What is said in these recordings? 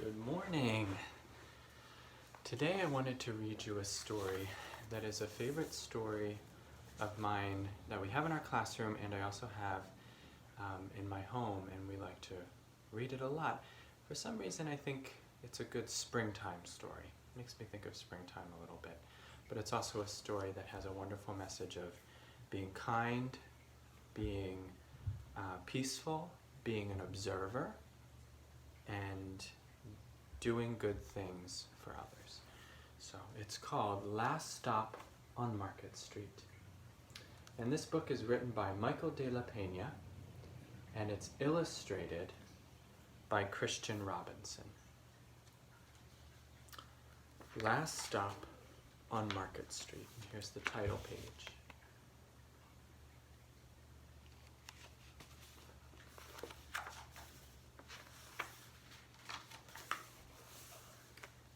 Good morning. Today I wanted to read you a story that is a favorite story of mine that we have in our classroom, and I also have in my home, and we like to read it a lot. For some reason I think it's a good springtime story. It makes me think of springtime a little bit. But it's also a story that has a wonderful message of being kind, being peaceful, being an observer, and doing good things for others. So it's called Last Stop on Market Street. And this book is written by Michael de la Peña, and it's illustrated by Christian Robinson. Last Stop on Market Street. And here's the title page.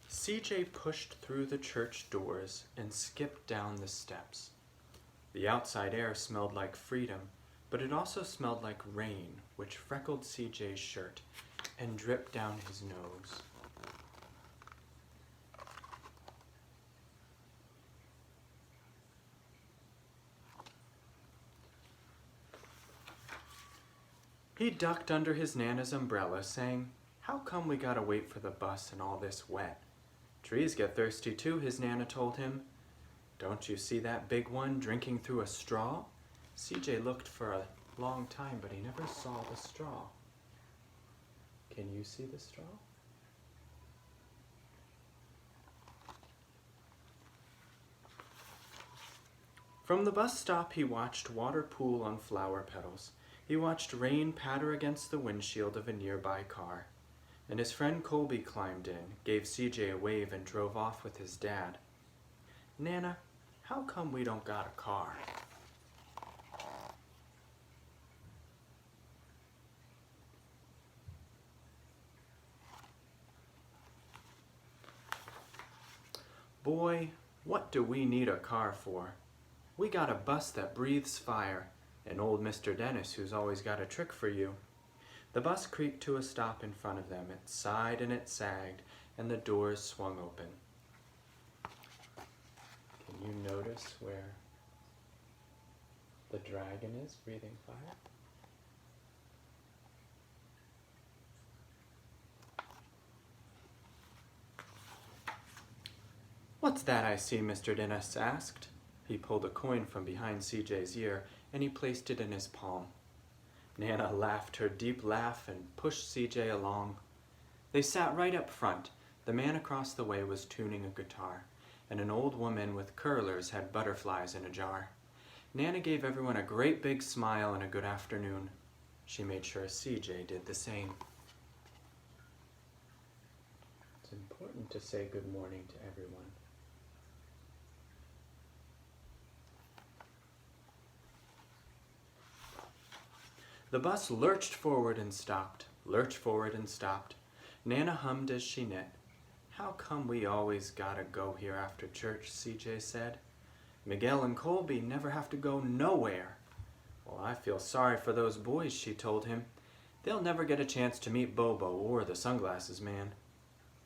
CJ pushed through the church doors and skipped down the steps. The outside air smelled like freedom, but it also smelled like rain, which freckled CJ's shirt and dripped down his nose. He ducked under his Nana's umbrella, saying, "How come we gotta wait for the bus and all this wet?" "Trees get thirsty too," his Nana told him. "Don't you see that big one drinking through a straw?" CJ looked for a long time, but he never saw the straw. Can you see the straw? From the bus stop, he watched water pool on flower petals. He watched rain patter against the windshield of a nearby car. And his friend Colby climbed in, gave CJ a wave, and drove off with his dad. "Nana, how come we don't got a car?" "Boy, what do we need a car for? We got a bus that breathes fire, and old Mr. Dennis who's always got a trick for you." The bus creaked to a stop in front of them. It sighed and it sagged, and the doors swung open. Can you notice where the dragon is breathing fire? "What's that I see?" Mr. Dennis asked. He pulled a coin from behind CJ's ear, and he placed it in his palm. Nana laughed her deep laugh and pushed CJ along. They sat right up front. The man across the way was tuning a guitar, and an old woman with curlers had butterflies in a jar. Nana gave everyone a great big smile and a good afternoon. She made sure CJ did the same. It's important to say good morning to everyone. The bus lurched forward and stopped, lurched forward and stopped. Nana hummed as she knit. "How come we always gotta go here after church?" CJ said. "Miguel and Colby never have to go nowhere." "Well, I feel sorry for those boys," she told him. "They'll never get a chance to meet Bobo or the sunglasses man.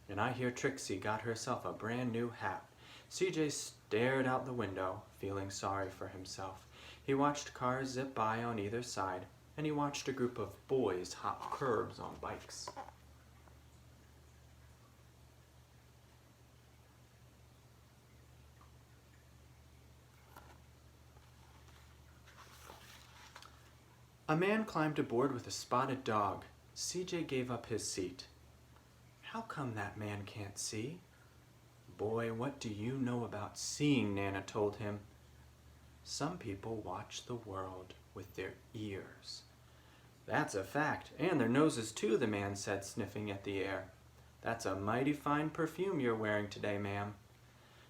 And I hear Trixie got herself a brand new hat." CJ stared out the window, feeling sorry for himself. He watched cars zip by on either side, and he watched a group of boys hop curbs on bikes. A man climbed aboard with a spotted dog. CJ gave up his seat. "How come that man can't see?" "Boy, what do you know about seeing?" Nana told him. "Some people watch the world with their ears." "That's a fact, and their noses too," the man said, sniffing at the air. "That's a mighty fine perfume you're wearing today, ma'am."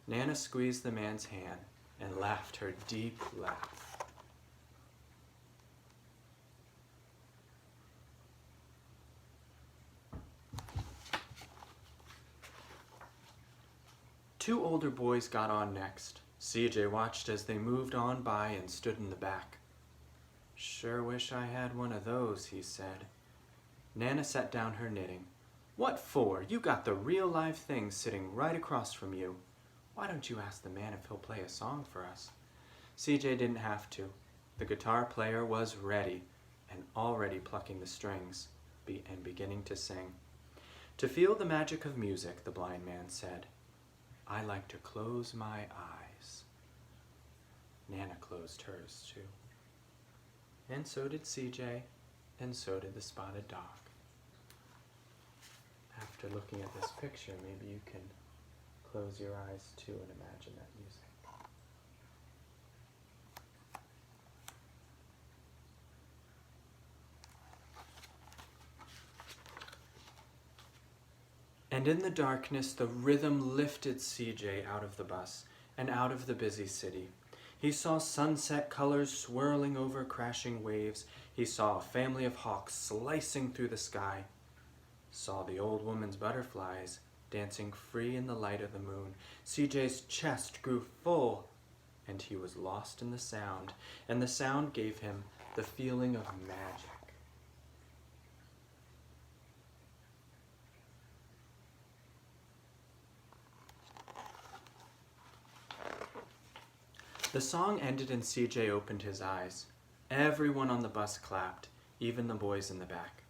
Nana squeezed the man's hand and laughed her deep laugh. Two older boys got on next. CJ watched as they moved on by and stood in the back. "Sure wish I had one of those," he said. Nana set down her knitting. What for? You got the real live thing sitting right across from you. Why don't you ask the man if he'll play a song for us? CJ didn't have to. The guitar player was ready and already plucking the strings and beginning to sing. To feel the magic of music, the blind man said, I like to close my eyes. Nana closed hers too. And so did CJ, and so did the spotted dog. After looking at this picture, maybe you can close your eyes too and imagine that music. And in the darkness, the rhythm lifted CJ out of the bus and out of the busy city. He saw sunset colors swirling over crashing waves. He saw a family of hawks slicing through the sky. Saw the old woman's butterflies dancing free in the light of the moon. CJ's chest grew full, and he was lost in the sound, and the sound gave him the feeling of magic. The song ended and CJ opened his eyes. Everyone on the bus clapped, even the boys in the back.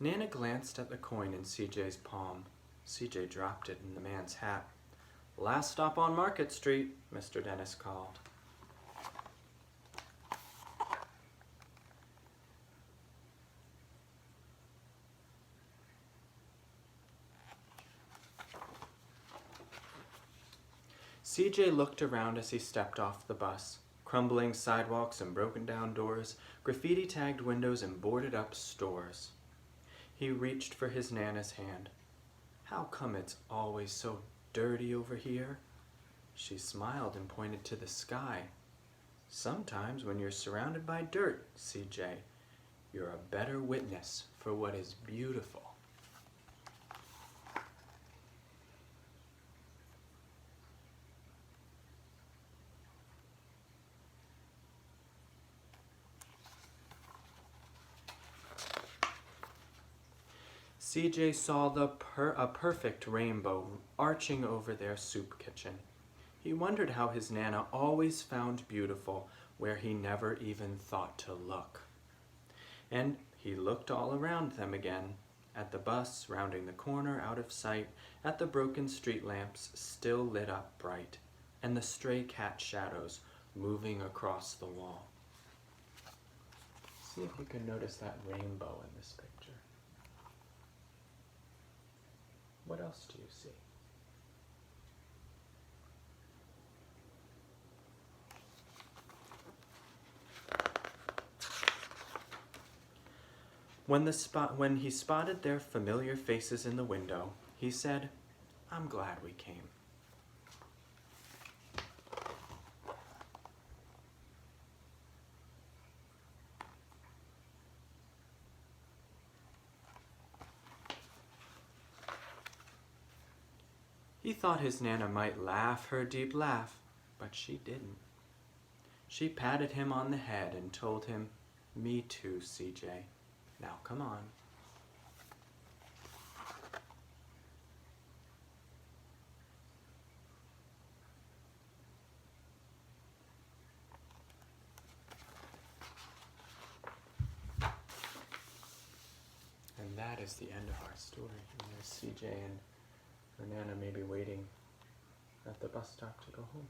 Nana glanced at the coin in CJ's palm. CJ dropped it in the man's hat. Last stop on Market Street, Mr. Dennis called. CJ looked around as he stepped off the bus. Crumbling sidewalks and broken down doors, graffiti-tagged windows and boarded-up stores. He reached for his Nana's hand. How come it's always so dirty over here? She smiled and pointed to the sky. Sometimes when you're surrounded by dirt, CJ, you're a better witness for what is beautiful. CJ saw a perfect rainbow arching over their soup kitchen. He wondered how his Nana always found beautiful where he never even thought to look. And he looked all around them again, at the bus rounding the corner out of sight, at the broken street lamps still lit up bright, and the stray cat shadows moving across the wall. See if you can notice that rainbow in this picture. What else do you see? When he spotted their familiar faces in the window, he said, I'm glad we came. He thought his Nana might laugh her deep laugh, but she didn't. She patted him on the head and told him, Me too, CJ. Now come on. And that is the end of our story. And there's CJ and her Nana maybe waiting at the bus stop to go home.